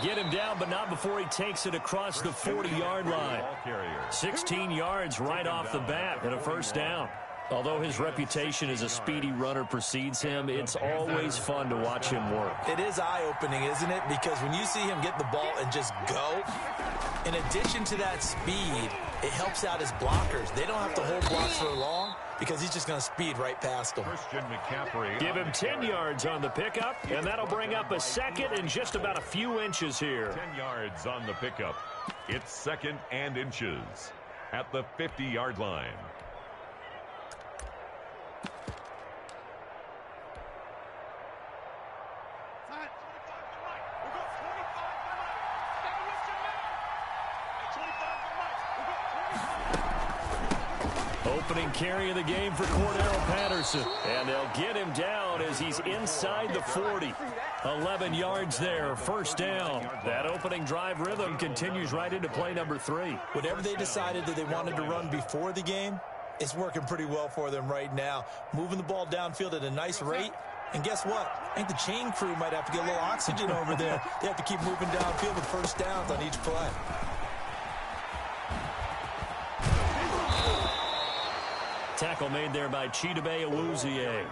get him down, but not before he takes it across the 40-yard line. 16 yards right off the bat and a first down. Although his reputation as a speedy runner precedes him, it's always fun to watch him work. It is eye-opening, isn't it? Because when you see him get the ball and just go, in addition to that speed, it helps out his blockers. They don't have to hold blocks for long because he's just going to speed right past them. Give him 10 yards on the pickup, and that'll bring up a second and just about a few inches here. 10 yards on the pickup. It's second and inches at the 50-yard line. Opening carry of the game for Cordell Patterson. And they'll get him down as he's inside the 40. 11 yards there, first down. That opening drive rhythm continues right into play number 3. Whatever they decided that they wanted to run before the game, it's working pretty well for them right now. Moving the ball downfield at a nice rate. And guess what? I think the chain crew might have to get a little oxygen over there. They have to keep moving downfield with first downs on each play. Tackle made there by Chidobe Awuzie.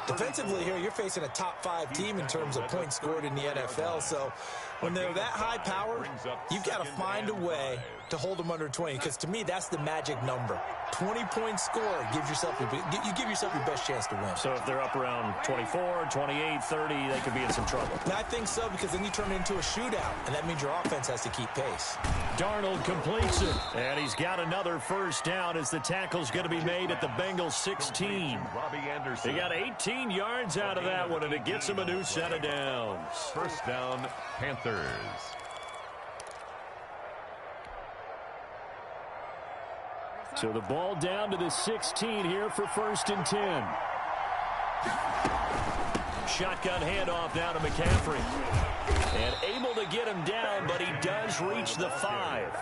Defensively here, you're facing a top-5 team in terms of points scored in the NFL. So when they're that high-powered, you've got to find a way to hold them under 20. Because to me, that's the magic number. 20-point score gives yourself you give yourself your best chance to win. So if they're up around 24, 28, 30, they could be in some trouble. And I think so, because then you turn it into a shootout, and that means your offense has to keep pace. Darnold completes it, and he's got another first down as the tackle's going to be made at the Bengals 16. He got 18 yards out of that one, and it gets him a new set of downs. First down, Panthers. So the ball down to the 16 here for first and 10. Shotgun handoff now to McCaffrey. And able to get him down, but he does reach the 5.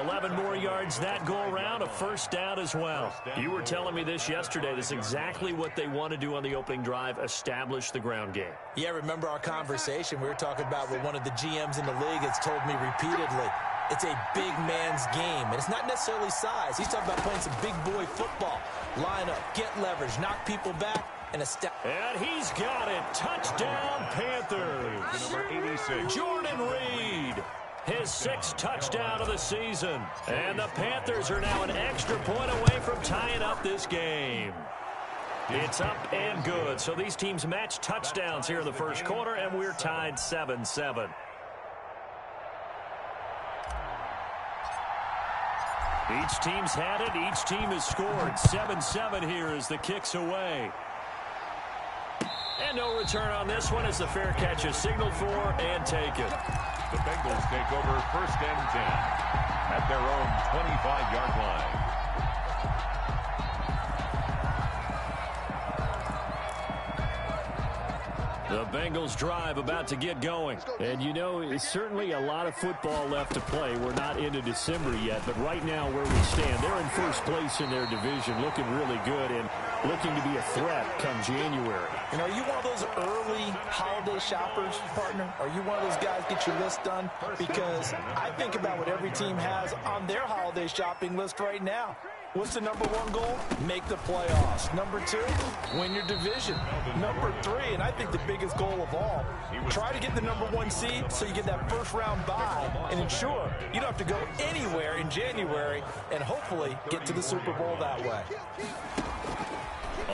11 more yards that go around, a first down as well. You were telling me this yesterday. This is exactly what they want to do on the opening drive, establish the ground game. Yeah, remember our conversation? We were talking about what one of the GMs in the league has told me repeatedly. It's a big man's game, and it's not necessarily size. He's talking about playing some big boy football. Line up, get leverage, knock people back, and a step. And he's got it. Touchdown, Panthers. Number 86. Jordan Reed. His 6th touchdown of the season. And the Panthers are now an extra point away from tying up this game. It's up and good. So these teams match touchdowns here in the first quarter, and we're tied 7-7. Each team's had it. Each team has scored. 7-7 here as the kick's away. And no return on this one as the fair catch is signaled for and taken. The Bengals take over first and 10 at their own 25-yard line. The Bengals drive about to get going. And you know, it's certainly a lot of football left to play. We're not into December yet, but right now where we stand, they're in first place in their division, looking really good and looking to be a threat come January. And are you one of those early holiday shoppers, partner? Are you one of those guys get your list done? Because I think about what every team has on their holiday shopping list right now. What's the number 1 goal? Make the playoffs. Number 2, win your division. Number 3, and I think the biggest goal of all, try to get the number 1 seed so you get that first round bye and ensure you don't have to go anywhere in January and hopefully get to the Super Bowl that way.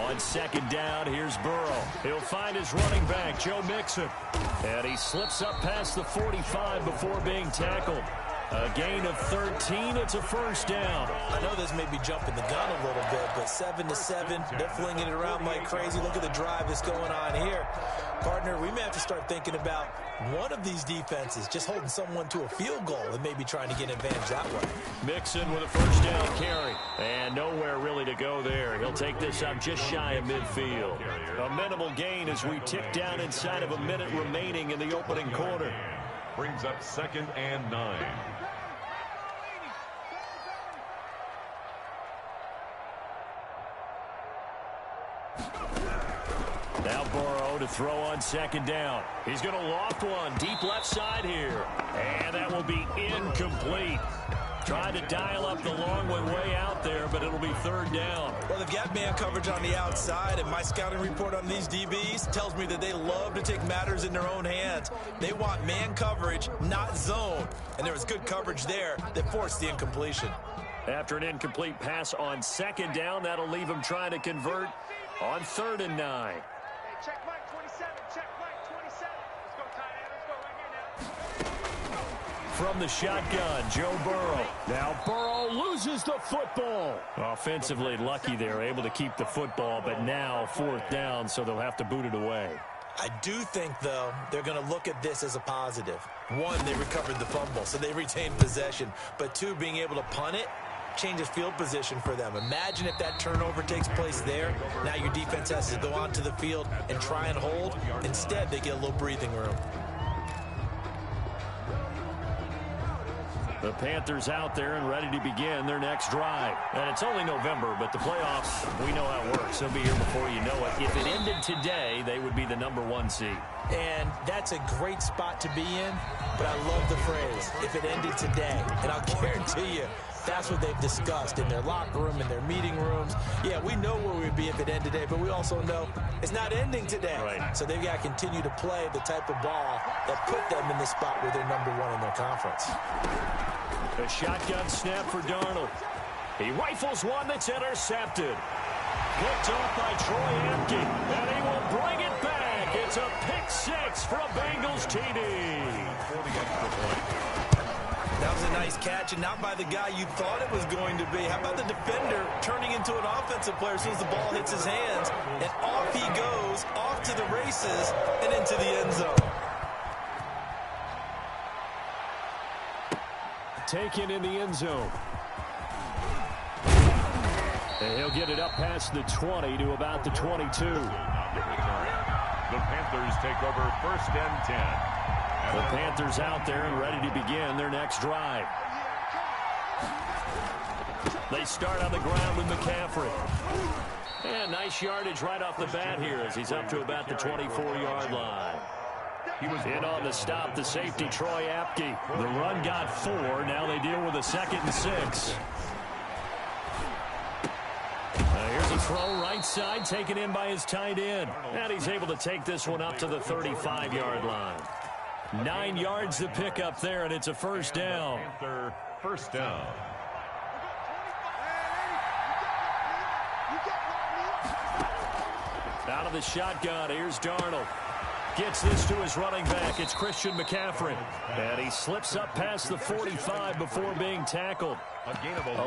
On second down, here's Burrow. He'll find his running back, Joe Mixon. And he slips up past the 45 before being tackled. A gain of 13. It's a first down. I know this may be jumping the gun a little bit, but 7-7, they're flinging it around like crazy. Look at the drive that's going on here. Partner, we may have to start thinking about one of these defenses just holding someone to a field goal and maybe trying to get an advantage that way. Mixon with a first down carry. And nowhere really to go there. He'll take this up just shy of midfield. A minimal gain as we tick down inside of a minute remaining in the opening quarter. Brings up second and 9. Now Burrow Burrow to throw on second down. He's going to loft one deep left side here. And that will be incomplete. Trying to dial up the long way out there, but it'll be third down. Well, they've got man coverage on the outside, and my scouting report on these DBs tells me that they love to take matters in their own hands. They want man coverage, not zone. And there was good coverage there that forced the incompletion. After an incomplete pass on second down, that'll leave him trying to convert on 3rd and 9. Check Mike 27. Check Mike 27. Let's go, tight end. Let's go right here now. From the shotgun, Joe Burrow. Now Burrow loses the football. Offensively lucky they're able to keep the football, but now 4th down, so they'll have to boot it away. I do think, though, they're going to look at this as a positive. One, they recovered the fumble, so they retained possession. But two, being able to punt it changes field position for them. Imagine if that turnover takes place there. Now your defense has to go onto the field and try and hold. Instead, they get a little breathing room. The Panthers out there and ready to begin their next drive. And it's only November, but the playoffs, we know how it works. They'll be here before you know it. If it ended today, they would be the #1 seed. And that's a great spot to be in, but I love the phrase, if it ended today. And I'll guarantee you, that's what they've discussed in their locker room, in their meeting rooms. Yeah, we know where we'd be if it ended today, but we also know it's not ending today. Right. So they've got to continue to play the type of ball that put them in the spot where they're #1 in their conference. A shotgun snap for Darnold. He rifles one that's intercepted. Picked off by Troy Apke, and he will bring it back. It's a pick six for a Bengals TD. For the extra point. That was a nice catch, and not by the guy you thought it was going to be. How about the defender turning into an offensive player as soon as the ball hits his hands, and off he goes, off to the races, and into the end zone. Taken in the end zone. And he'll get it up past the 20 to about the 22. The Panthers take over 1st and 10. The Panthers out there and ready to begin their next drive. They start on the ground with McCaffrey. And nice yardage right off the bat here as he's up to about the 24-yard line. In on the stop, the safety, Troy Apke. The run got 4. Now they deal with a 2nd and 6. Here's a throw right side taken in by his tight end. And he's able to take this one up to the 35-yard line. 9 yards to pick up there, and it's a 1st down. Panther 1st down. Out of the shotgun, here's Darnold. Gets this to his running back. It's Christian McCaffrey. And he slips up past the 45 before being tackled.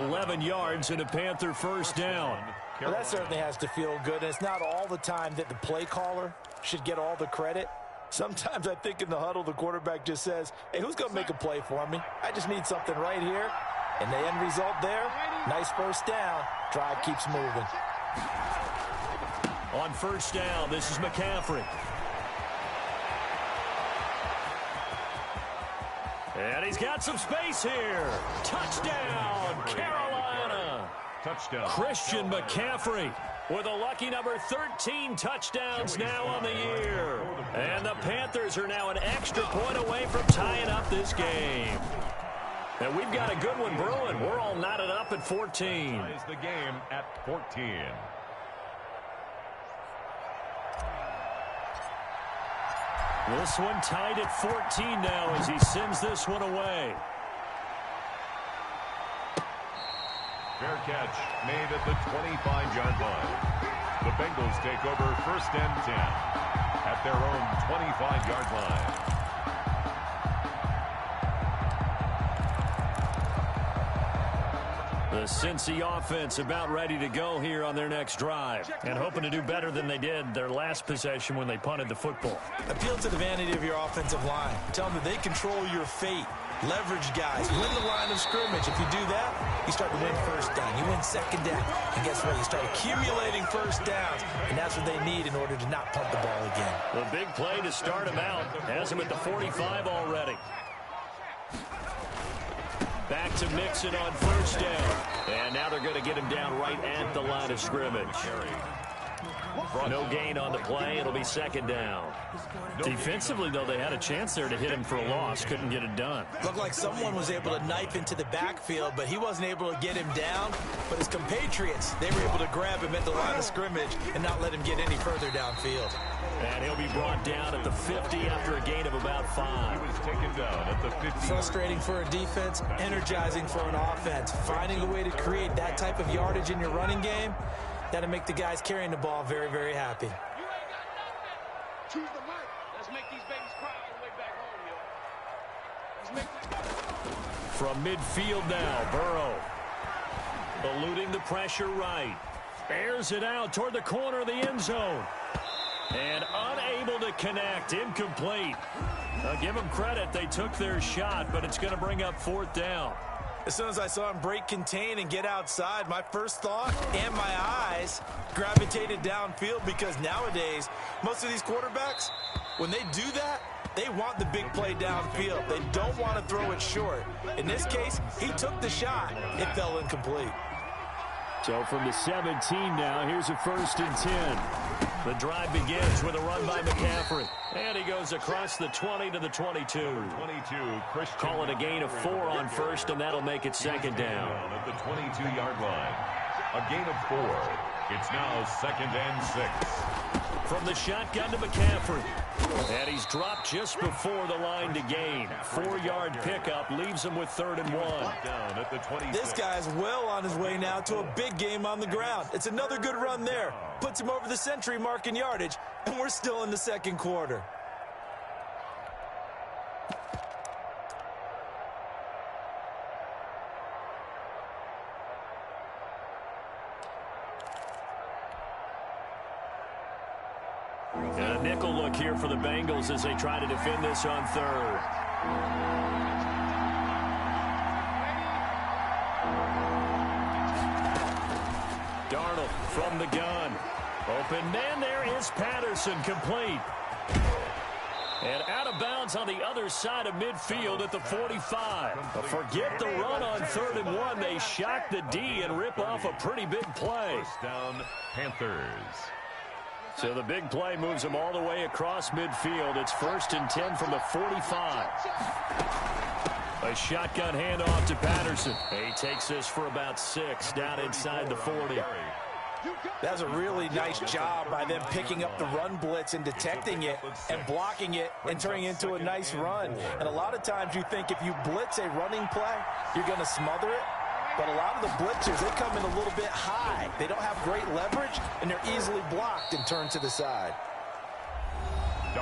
11 yards and a Panther 1st down. Well, that certainly has to feel good. And it's not all the time that the play caller should get all the credit. Sometimes I think in the huddle, the quarterback just says, hey, who's going to make a play for me? I just need something right here. And the end result there, nice 1st down. Drive keeps moving. On 1st down, this is McCaffrey. And he's got some space here. Touchdown, Carolina. Touchdown. Christian McCaffrey with a lucky number 13 touchdowns now on the year. And the Panthers are now an extra point away from tying up this game. And we've got a good one brewing. We're all knotted up at 14. Ties the game at 14. This one tied at 14 now as he sends this one away. Fair catch made at the 25-yard line. The Bengals take over 1st and 10 at their own 25-yard line. The Cincy offense about ready to go here on their next drive and hoping to do better than they did their last possession when they punted the football. Appeal to the vanity of your offensive line. Tell them that they control your fate. Leverage guys. Win the line of scrimmage. If you do that, you start to win 1st down. You win 2nd down. And guess what? You start accumulating 1st downs. And that's what they need in order to not punt the ball again. The big play to start him out. Has him at the 45 already. Back to Mixon on 1st down. And now they're going to get him down right at the line of scrimmage. No gain on the play. It'll be second down. Defensively, though, they had a chance there to hit him for a loss. Couldn't get it done. Looked like someone was able to knife into the backfield, but he wasn't able to get him down. But his compatriots, they were able to grab him at the line of scrimmage and not let him get any further downfield. And he'll be brought down at the 50 after a gain of about 5. He was taken down at the 50. Frustrating for a defense, energizing for an offense. Finding a way to create that type of yardage in your running game, that'll make the guys carrying the ball very, very happy. You ain't got nothing. Choose the mic. Let's make these babies cry all the way back home, yo. Let's make this. From midfield now, Burrow. Eluding the pressure right. Airs it out toward the corner of the end zone. And unable to connect. Incomplete. Give them credit. They took their shot, but it's going to bring up fourth down. As soon as I saw him break contain and get outside, my first thought and my eyes gravitated downfield, because nowadays, most of these quarterbacks, when they do that, they want the big play downfield. They don't want to throw it short. In this case, he took the shot. It fell incomplete. So from the 17 now, here's a 1st and 10. The drive begins with a run by McCaffrey. And he goes across the 20 to the 22. 22, Christian. Call it a gain of 4 on first, and that'll make it second down. At the 22-yard line. A gain of 4. It's now 2nd and 6. From the shotgun to McCaffrey. And he's dropped just before the line to gain. 4-yard pickup leaves him with 3rd and 1. Down at the 26. This guy's well on his way now to a big game on the ground. It's another good run there. Puts him over the century mark in yardage, and we're still in the second quarter. And a nickel look here for the Bengals as they try to defend this on 3rd. Darnold from the gun. Open man, there is Patterson, complete. And out of bounds on the other side of midfield at the 45. But forget the run on 3rd and 1. They shock the D and rip off a pretty big play. First down, Panthers. So the big play moves them all the way across midfield. It's 1st and 10 from the 45. A shotgun handoff to Patterson. He takes this for about 6 down inside the 40. That's a really nice job by them picking up the run blitz and detecting it and blocking it and turning it into a nice run. And a lot of times you think if you blitz a running play, you're going to smother it. But a lot of the blitzers, they come in a little bit high. They don't have great leverage, and they're easily blocked and turned to the side.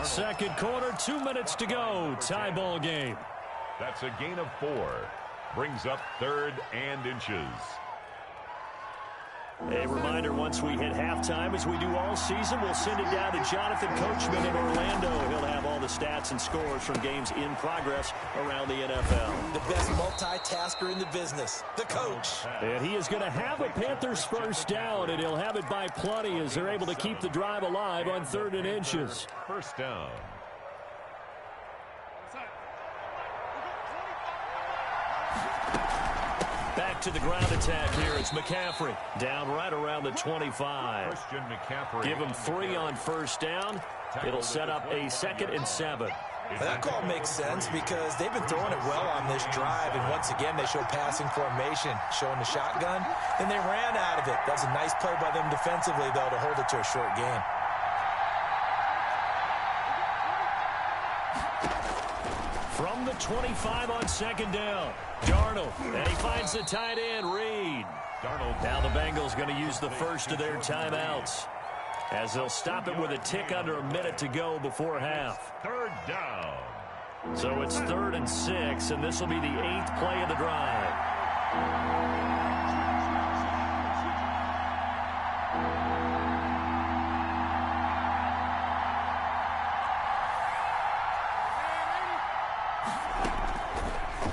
Second quarter, 2 minutes to go. Tie ball game. That's a gain of 4. Brings up 3rd and inches. A reminder, once we hit halftime, as we do all season, we'll send it down to Jonathan Coachman in Orlando. He'll have all the stats and scores from games in progress around the NFL. The best multitasker in the business, the coach. And he is going to have a Panthers first down, and he'll have it by plenty as they're able to keep the drive alive on 3rd and inches. First down. Back to the ground attack here. It's McCaffrey down right around the 25. Christian McCaffrey. Give him 3 on first down. It'll set up a 2nd and 7. That call makes sense because they've been throwing it well on this drive, and once again they show passing formation, showing the shotgun, and they ran out of it. That's a nice play by them defensively, though, to hold it to a short gain. From the 25 on 2nd down, Darnold, and he finds the tight end, Reed. Darnold. Now the Bengals going to use the first of their timeouts as they'll stop it with a tick under a minute to go before half. 3rd down. So it's 3rd and 6, and this will be the 8th play of the drive.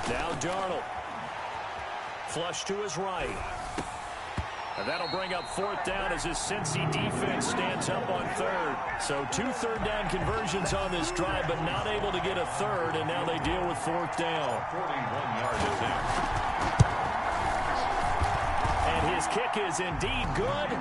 Now Darnold. Flush to his right. And that'll bring up 4th down as his Cincy defense stands up on 3rd. So 2 third down conversions on this drive, but not able to get a 3rd, and now they deal with 4th down. 41 yard attempt. And And his kick is indeed good.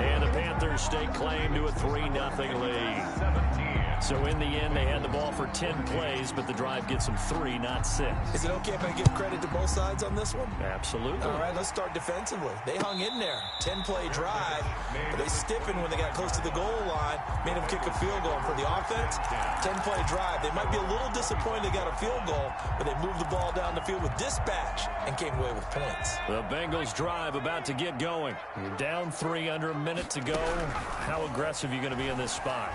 And the Panthers stake claim to a 3-0 lead. 17. So in the end, they had the ball for 10 plays, but the drive gets them 3, not 6. Is it okay if I give credit to both sides on this one? Absolutely. All right, let's start defensively. They hung in there. 10-play drive, but they stiffened when they got close to the goal line, made them kick a field goal. For the offense, 10-play drive. They might be a little disappointed they got a field goal, but they moved the ball down the field with dispatch and came away with points. The Bengals drive about to get going. You're down 3, under a minute to go. How aggressive are you going to be in this spot?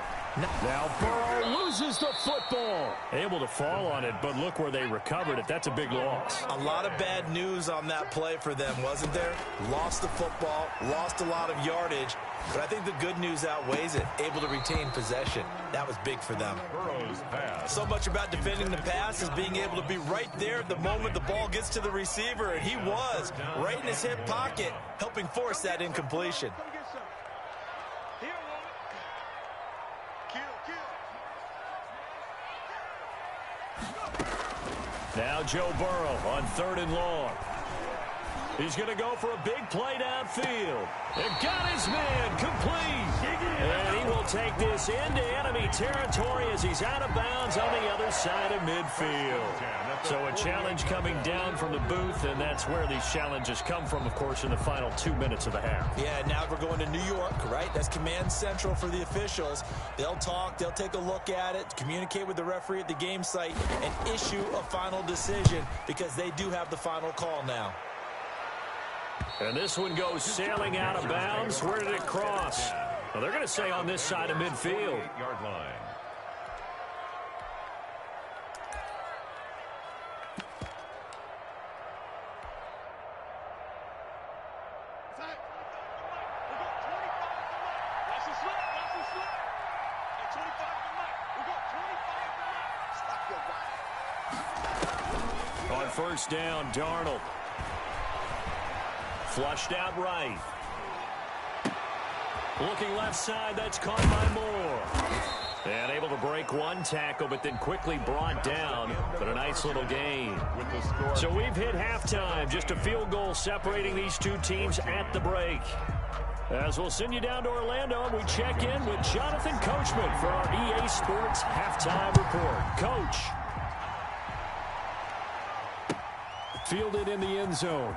Now Burrow loses the football. Able to fall on it, but look where they recovered it. That's a big loss. A lot of bad news on that play for them, wasn't there? Lost the football, lost a lot of yardage, but I think the good news outweighs it. Able to retain possession. That was big for them. Burrow's pass. So much about defending the pass is being able to be right there at the moment the ball gets to the receiver, and he was right in his hip pocket, helping force that incompletion. Come get some. Here, woman. Kill. Now Joe Burrow on 3rd and long. He's going to go for a big play downfield. And got his man complete. And he will take this into enemy territory as he's out of bounds on the other side of midfield. So a challenge coming down from the booth, and that's where these challenges come from, of course, in the final 2 minutes of the half. Yeah, now we're going to New York, right? That's command central for the officials. They'll talk, they'll take a look at it, communicate with the referee at the game site, and issue a final decision because they do have the final call now. And this one goes sailing out of bounds. Where did it cross? Well, they're going to say on this side of midfield. 8-yard line. On 1st down, Darnold. Flushed out right. Looking left side, that's caught by Moore. And able to break one tackle, but then quickly brought down. But a nice little gain. So we've hit halftime. Just a field goal separating these two teams at the break. As we'll send you down to Orlando, we check in with Jonathan Coachman for our EA Sports Halftime Report. Coach. Fielded in the end zone.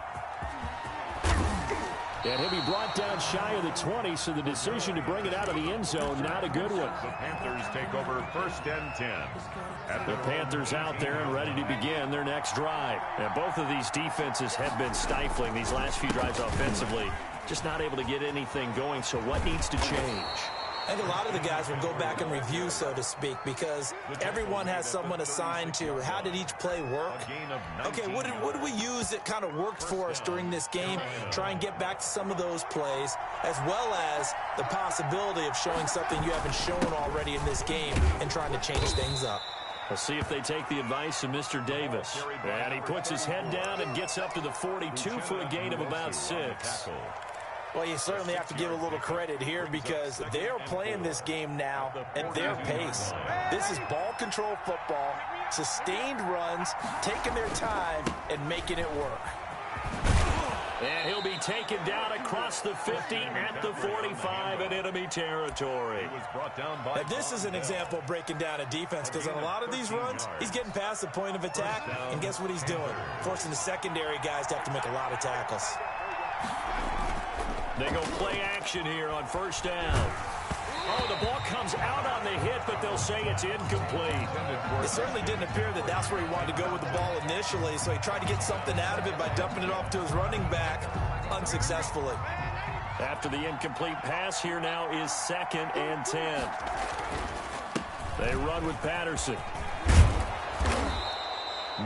And he'll be brought down shy of the 20, so the decision to bring it out of the end zone, not a good one. The Panthers take over 1st and 10. The Panthers out there and ready to begin their next drive. And both of these defenses have been stifling these last few drives offensively. Just not able to get anything going, so what needs to change? I think a lot of the guys will go back and review, so to speak, because everyone has someone assigned to how did each play work. Okay, what did we use that kind of worked for us during this game? Try and get back to some of those plays, as well as the possibility of showing something you haven't shown already in this game and trying to change things up. We'll see if they take the advice of Mr. Davis. And he puts his head down and gets up to the 42 for a gain of about 6. Well, you certainly have to give a little credit here because they are playing this game now at their pace. This is ball control football, sustained runs, taking their time, and making it work. And he'll be taken down across the 50 at the 45 in enemy territory. Now, this is an example of breaking down a defense because on a lot of these runs, he's getting past the point of attack, and guess what he's doing? Forcing the secondary guys to have to make a lot of tackles. They go play action here on 1st down. Oh, the ball comes out on the hit, but they'll say it's incomplete. It certainly didn't appear that that's where he wanted to go with the ball initially, so he tried to get something out of it by dumping it off to his running back unsuccessfully. After the incomplete pass, here now is 2nd and 10. They run with Patterson.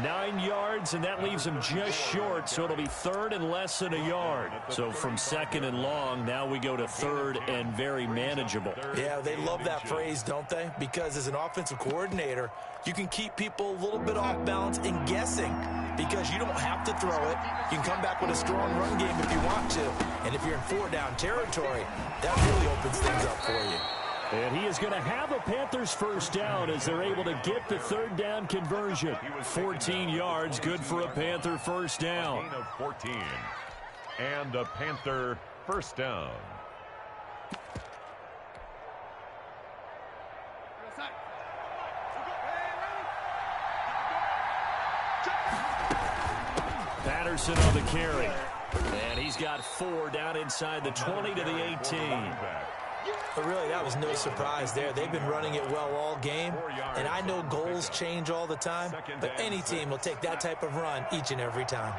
9 yards, and that leaves him just short, so it'll be 3rd and less than a yard. So from 2nd and long, now we go to 3rd and very manageable. Yeah, they love that phrase, don't they? Because as an offensive coordinator, you can keep people a little bit off balance and guessing because you don't have to throw it. You can come back with a strong run game if you want to. And if you're in 4-down territory, that really opens things up for you. And he is going to have a Panthers 1st down as they're able to get the 3rd down conversion. 14 yards, good for a Panther 1st down. And a Panther first down. Patterson on the carry. And he's got 4 down inside the 20 to the 18. But really, that was no surprise there. They've been running it well all game. And I know goals change all the time, but any team will take that type of run each and every time.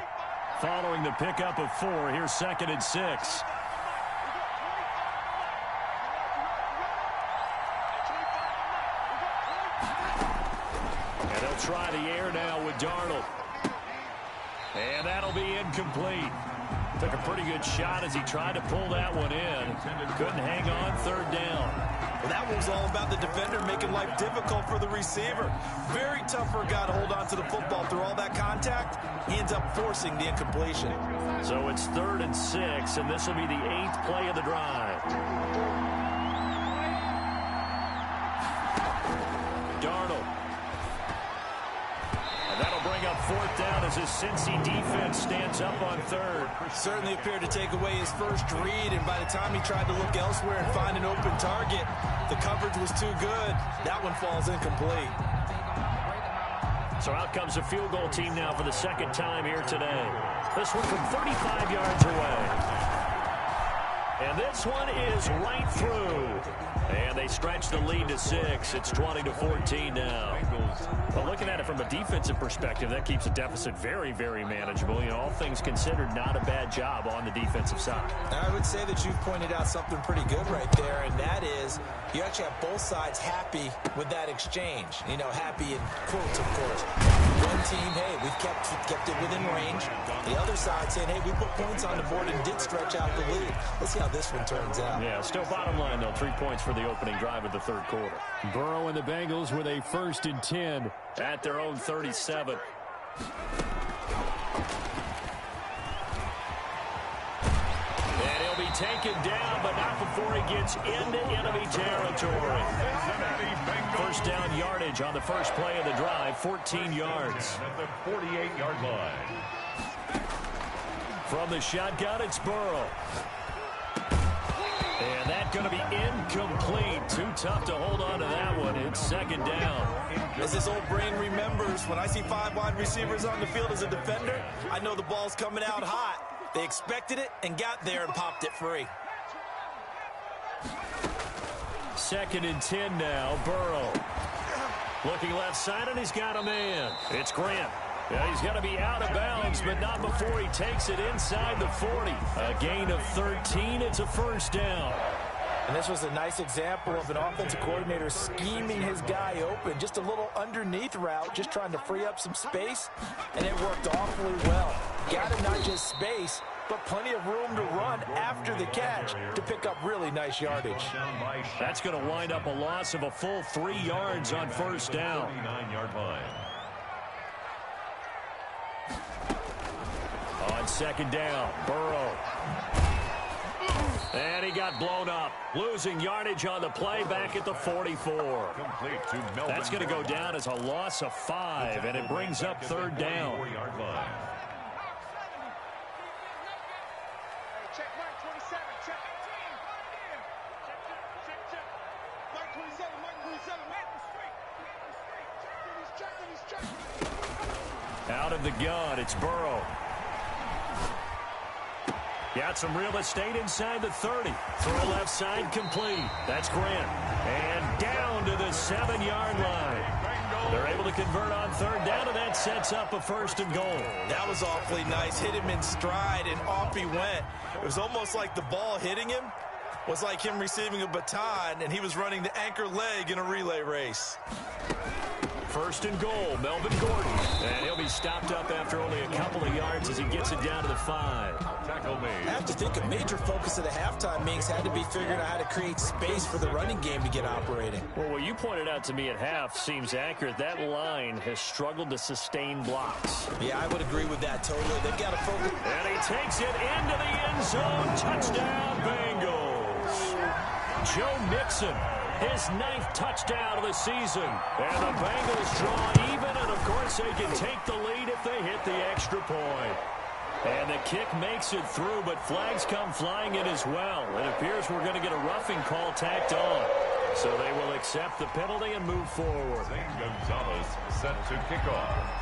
Following the pickup of 4, here's 2nd and 6. And they'll try the air now with Darnold. And that'll be incomplete. Took a pretty good shot as he tried to pull that one in. Couldn't hang on, 3rd down. Well, that one's all about the defender making life difficult for the receiver. Very tough for a guy to hold on to the football through all that contact. He ends up forcing the incompletion. So it's 3rd and 6, and this will be the 8th play of the drive. Darnold. And that'll bring up 4th down as his Cincy defense stands up on 3rd. Certainly appeared to take away his first read, and by the time he tried to look elsewhere and find an open target, the coverage was too good. That one falls incomplete. So out comes a field goal team now for the 2nd time here today. This one from 35 yards away. And this one is right through. And they stretch the lead to 6. It's 20-14 now. But looking at it from a defensive perspective, that keeps the deficit very, very manageable. You know, all things considered, not a bad job on the defensive side. I would say that you've pointed out something pretty good right there, and that is you actually have both sides happy with that exchange. You know, happy in quotes, of course. One team, hey, we've kept it within range. The other side saying, hey, we put points on the board and did stretch out the lead. Let's see how this one turns out. Yeah, still bottom line, though, 3 points for the opening drive of the 3rd quarter. Burrow and the Bengals with a 1st and 10 at their own 37. And he'll be taken down, but not before he gets into enemy territory. 1st down yardage on the first play of the drive, 14 yards. At the 48-yard line. From the shotgun, it's Burrow. And that's going to be incomplete. Too tough to hold on to that one. It's 2nd down. As his old brain remembers, when I see 5 wide receivers on the field as a defender, I know the ball's coming out hot. They expected it and got there and popped it free. 2nd and 10 now. Burrow. Looking left side, and he's got a man. It's Grant. Yeah, he's got to be out of bounds, but not before he takes it inside the 40. A gain of 13. It's a 1st down. And this was a nice example of an offensive coordinator scheming his guy open. Just a little underneath route, just trying to free up some space, and it worked awfully well. Got him not just space, but plenty of room to run after the catch to pick up really nice yardage. That's going to wind up a loss of a full 3 yards on 1st down. 49-yard line. On 2nd down, Burrow. And he got blown up. Losing yardage on the play back at the 44. Complete to Melvin. That's going to go down as a loss of 5, and it brings up 3rd down. 44-yard line. Check Mike 27. Check 18. Mike 27. Out of the gun, it's Burrow. Got some real estate inside the 30. Throw left side complete. That's Grant. And down to the 7-yard line. They're able to convert on 3rd down, and that sets up a 1st and goal. That was awfully nice. Hit him in stride, and off he went. It was almost like the ball hitting him was like him receiving a baton, and he was running the anchor leg in a relay race. 1st and goal, Melvin Gordon. And he'll be stopped up after only a couple of yards as he gets it down to the 5. Tackle made. I have to think a major focus of the halftime meetings had to be figuring out how to create space for the running game to get operating. Well, what you pointed out to me at half seems accurate. That line has struggled to sustain blocks. Yeah, I would agree with that totally. They've got to focus. And he takes it into the end zone. Touchdown, Bengals. Joe Mixon, his 9th touchdown of the season. And the Bengals draw even, and of course they can take the lead if they hit the extra point. And the kick makes it through, but flags come flying in as well. It appears we're going to get a roughing call tacked on. So they will accept the penalty and move forward. Gonzalez set to kick off.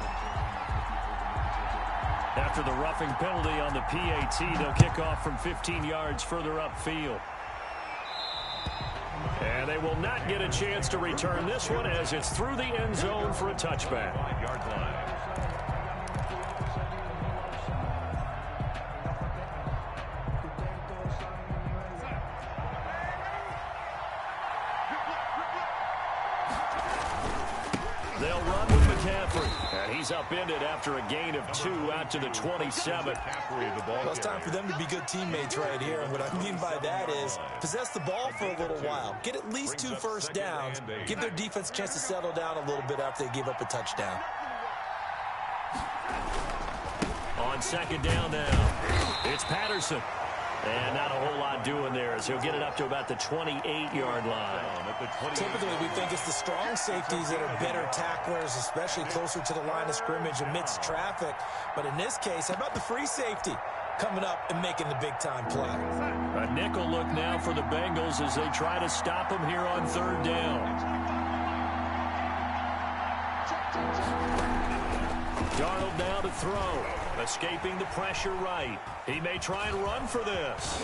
After the roughing penalty on the PAT, they'll kick off from 15 yards further upfield. And they will not get a chance to return this one as it's through the end zone for a touchback. 5-yard line. They'll run with McCaffrey. And he's upended after a gain of 2 out to the 27. Well, it's time for them to be good teammates right here. And what I mean by that is possess the ball for a little while. Get at least 2 first downs. Give their defense a chance to settle down a little bit after they give up a touchdown. On second down now, it's Patterson. And not a whole lot doing there as he'll get it up to about the 28-yard line. Typically, we think it's the strong safeties that are better tacklers, especially closer to the line of scrimmage amidst traffic. But in this case, how about the free safety coming up and making the big-time play? A nickel look now for the Bengals as they try to stop him here on third down. Darnold now to throw. Escaping the pressure right. He may try and run for this.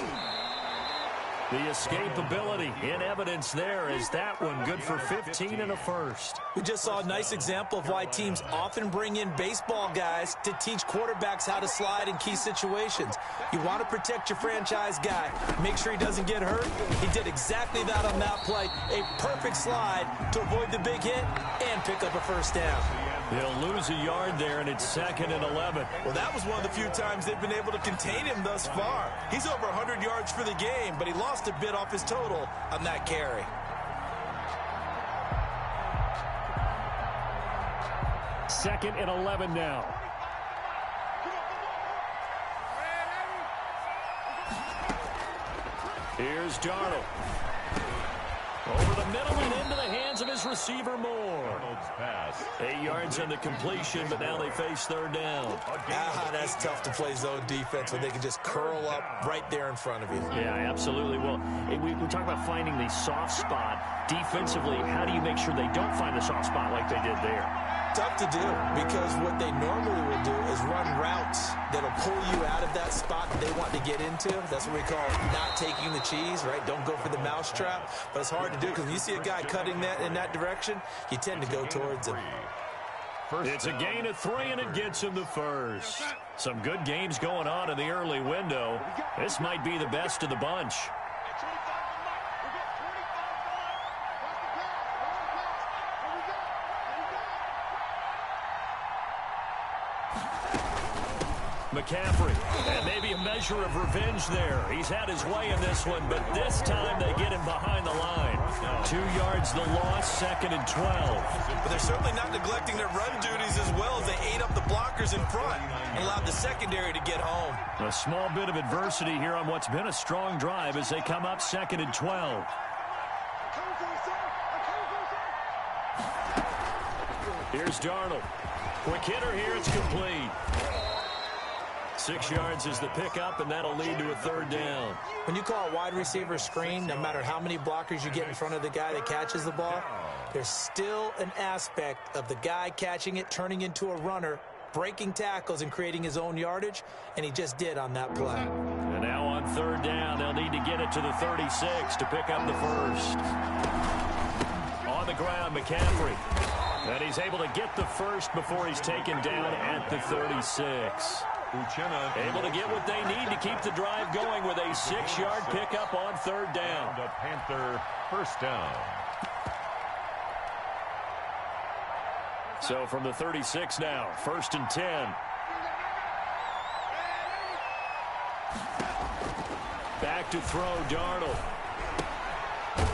The escapability in evidence there is that one good for 15 and a first. We just saw a nice example of why teams often bring in baseball guys to teach quarterbacks how to slide in key situations. You want to protect your franchise guy. Make sure he doesn't get hurt. He did exactly that on that play. A perfect slide to avoid the big hit and pick up a first down. They'll lose a yard there, and it's 2nd and 11. Well, that was one of the few times they've been able to contain him thus far. He's over 100 yards for the game, but he lost a bit off his total on that carry. Second and 11 now. Here's Darnold. Over the middle and into the hands of his receiver Moore. 8 yards on the completion, but now they face third down. That's tough to play zone defense when they can just curl up right there in front of you. Yeah, absolutely. Well, we talk about finding the soft spot. Defensively, how do you make sure they don't find the soft spot like they did there? Tough to do because what they normally will do is run routes that'll pull you out of that spot that they want to get into. That's what we call not taking the cheese, right? Don't go for the mousetrap. But it's hard to do because when you see a guy cutting that in that direction, you tend to go towards him. It's a gain of 3, and it gets him the first. Some good games going on in the early window. This might be the best of the bunch. McCaffrey, and maybe a measure of revenge there. He's had his way in this one, but this time they get him behind the line. 2 yards the loss, 2nd and 12. But they're certainly not neglecting their run duties as well as they ate up the blockers in front and allowed the secondary to get home. A small bit of adversity here on what's been a strong drive as they come up 2nd and 12. Here's Darnold. Quick hitter here, it's complete. 6 yards is the pickup, and that'll lead to a third down. When you call a wide receiver screen, no matter how many blockers you get in front of the guy that catches the ball, there's still an aspect of the guy catching it, turning into a runner, breaking tackles and creating his own yardage, and he just did on that play. And now on third down, they'll need to get it to the 36 to pick up the first. On the ground, McCaffrey. And he's able to get the first before he's taken down at the 36. Able to get what they need to keep the drive going with a 6-yard pickup on third down. The Panther first down. So from the 36 now, 1st and 10. Back to throw, Darnold.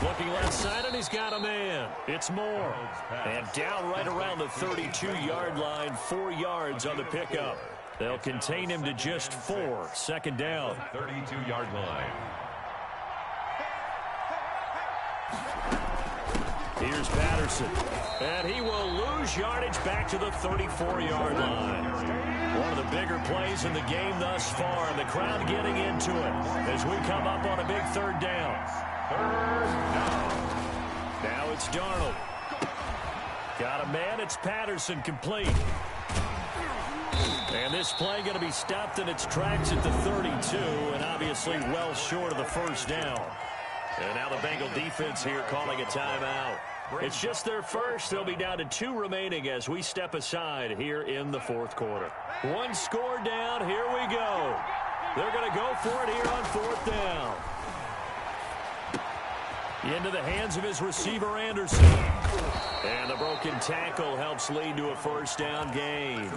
Looking left side, and he's got a man. It's Moore. And down right around the 32-yard line, 4 yards on the pickup. They'll contain him to just 4, 2nd down. 32-yard line. Here's Patterson. And he will lose yardage back to the 34-yard line. One of the bigger plays in the game thus far, and the crowd getting into it as we come up on a big third down. Third down. Now it's Darnold. Got a man. It's Patterson, complete. And this play going to be stopped in its tracks at the 32, and obviously well short of the first down. And now the Bengal defense here calling a timeout. It's just their first. They'll be down to 2 remaining as we step aside here in the fourth quarter. 1 score down. Here we go. They're going to go for it here on 4th down. Into the hands of his receiver, Anderson. And the broken tackle helps lead to a first down gain.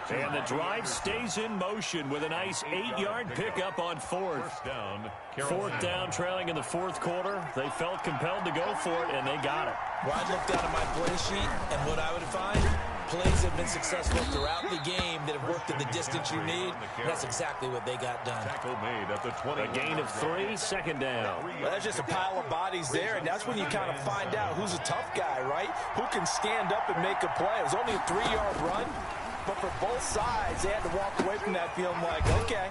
And the drive stays in motion with a nice 8-yard pickup on 4th. Fourth down, trailing in the fourth quarter. They felt compelled to go for it, and they got it. Well, I looked down at my play sheet, and what I would find, plays have been successful throughout the game that have worked at the distance you need. That's exactly what they got done. A gain of 3, second down. Well, that's just a pile of bodies there, and that's when you kind of find out who's a tough guy, right? Who can stand up and make a play. It was only a 3-yard run, but for both sides, they had to walk away from that feeling like, okay,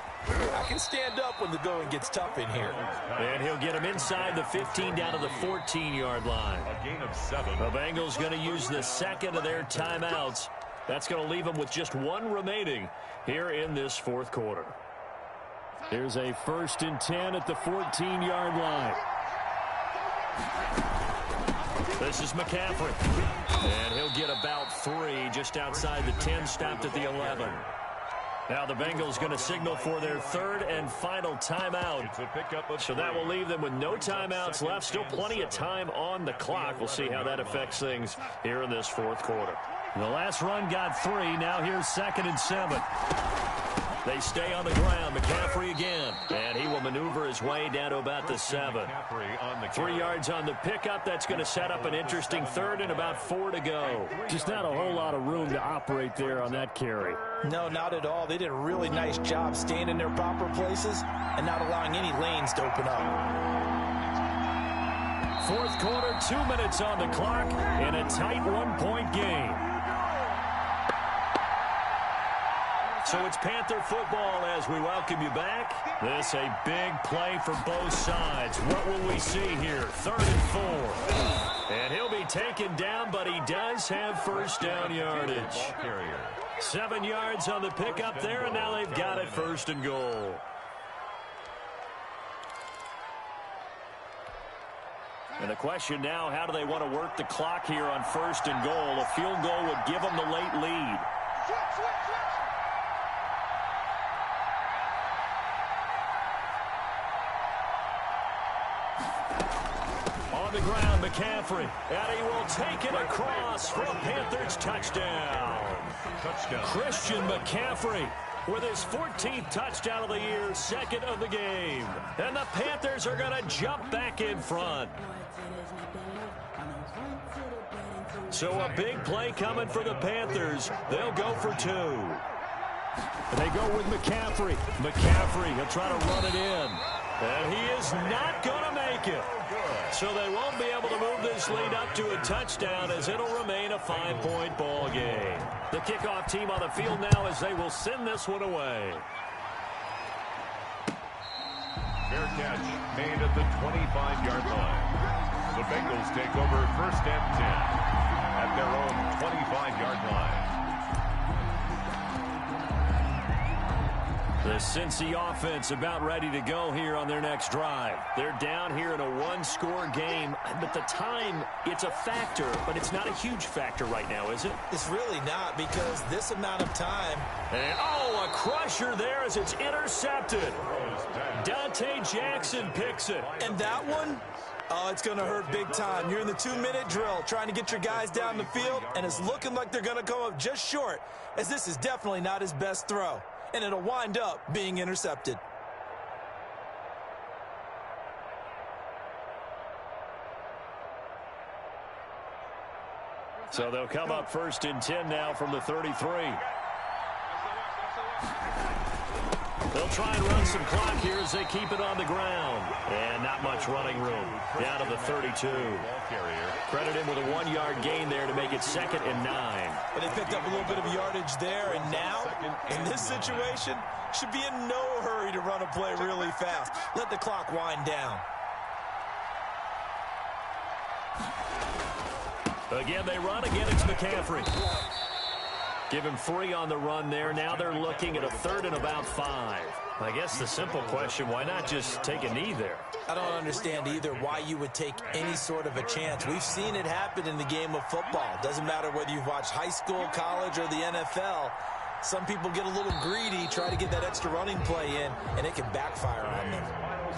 I can stand up when the going gets tough in here. And he'll get him inside the 15 down to the 14-yard line. A gain of 7. The Bengals going to use the second of their timeouts. That's going to leave them with just 1 remaining here in this fourth quarter. Here's a 1st and 10 at the 14-yard line. This is McCaffrey. And he'll get about 3 just outside the 10, stopped at the 11. Now the Bengals going to signal for their 3rd and final timeout. So that will leave them with no timeouts left. Still plenty of time on the clock. We'll see how that affects things here in this fourth quarter. The last run got 3. Now here's 2nd and 7. They stay on the ground. McCaffrey again. And he will maneuver his way down to about the 7. 3 yards on the pickup. That's going to set up an interesting 3rd and about 4 to go. Just not a whole lot of room to operate there on that carry. No, not at all. They did a really nice job staying in their proper places and not allowing any lanes to open up. Fourth quarter, 2 minutes on the clock in a tight 1-point game. So it's Panther football as we welcome you back. This a big play for both sides. What will we see here? 3rd and 4. And he'll be taken down, but he does have first down yardage. 7 yards on the pickup there, and now they've got it 1st and goal. And the question now, how do they want to work the clock here on 1st and goal? A field goal would give them the late lead. On the ground, McCaffrey, and he will take it across for a Panthers touchdown. Christian McCaffrey with his 14th touchdown of the year, 2nd of the game. And the Panthers are going to jump back in front. So a big play coming for the Panthers. They'll go for 2. They go with McCaffrey. McCaffrey, he'll try to run it in. And he is not going to make it. So they won't be able to move this lead up to a touchdown as it'll remain a 5-point ball game. The kickoff team on the field now as they will send this one away. Fair catch made at the 25-yard line. The Bengals take over 1st and 10 at their own 25-yard line. The Cincy offense about ready to go here on their next drive. They're down here in a 1-score game, but the time, it's a factor, but it's not a huge factor right now, is it? It's really not, because this amount of time. And, oh, a crusher there as it's intercepted. Dante Jackson picks it. And that one, oh, it's going to hurt big time. You're in the 2-minute drill trying to get your guys down the field, and it's looking like they're going to come up just short, as this is definitely not his best throw. And it'll wind up being intercepted. So they'll come up 1st and 10 now from the 33. They'll try and run some clock here as they keep it on the ground. And not much running room. Down to the 32. Credit him with a 1-yard gain there to make it 2nd and 9. But they picked up a little bit of yardage there, and now, in this situation, should be in no hurry to run a play really fast. Let the clock wind down. Again, they run. Again, it's McCaffrey. Give him 3 on the run there. Now they're looking at a 3rd and about 5. I guess the simple question, why not just take a knee there? I don't understand either why you would take any sort of a chance. We've seen it happen in the game of football. Doesn't matter whether you've watched high school, college, or the NFL. Some people get a little greedy, try to get that extra running play in, and it can backfire on them.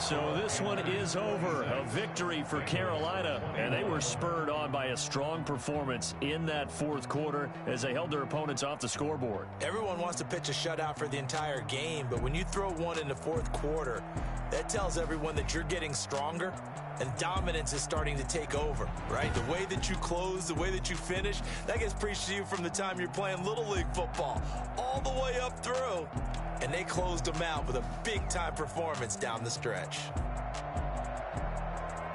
So this one is over. A victory for Carolina, and they were spurred on by a strong performance in that 4th quarter as they held their opponents off the scoreboard. Everyone wants to pitch a shutout for the entire game, but when you throw one in the 4th quarter, that tells everyone that you're getting stronger and dominance is starting to take over, right? The way that you close, the way that you finish, that gets preached to you from the time you're playing Little League football all the way up through. And they closed them out with a big-time performance down the stretch.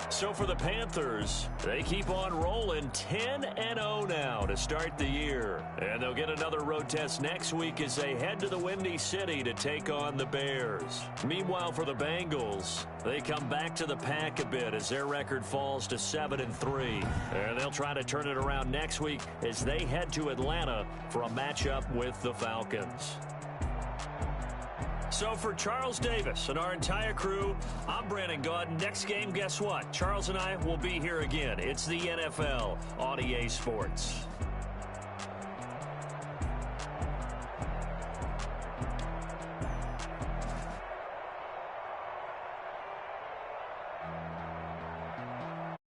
So for the Panthers, they keep on rolling 10-0 now to start the year. And they'll get another road test next week as they head to the Windy City to take on the Bears. Meanwhile, for the Bengals, they come back to the pack a bit as their record falls to 7-3. And they'll try to turn it around next week as they head to Atlanta for a matchup with the Falcons. So for Charles Davis and our entire crew, I'm Brandon Gaudin. Next game, guess what? Charles and I will be here again. It's the NFL on EA Sports.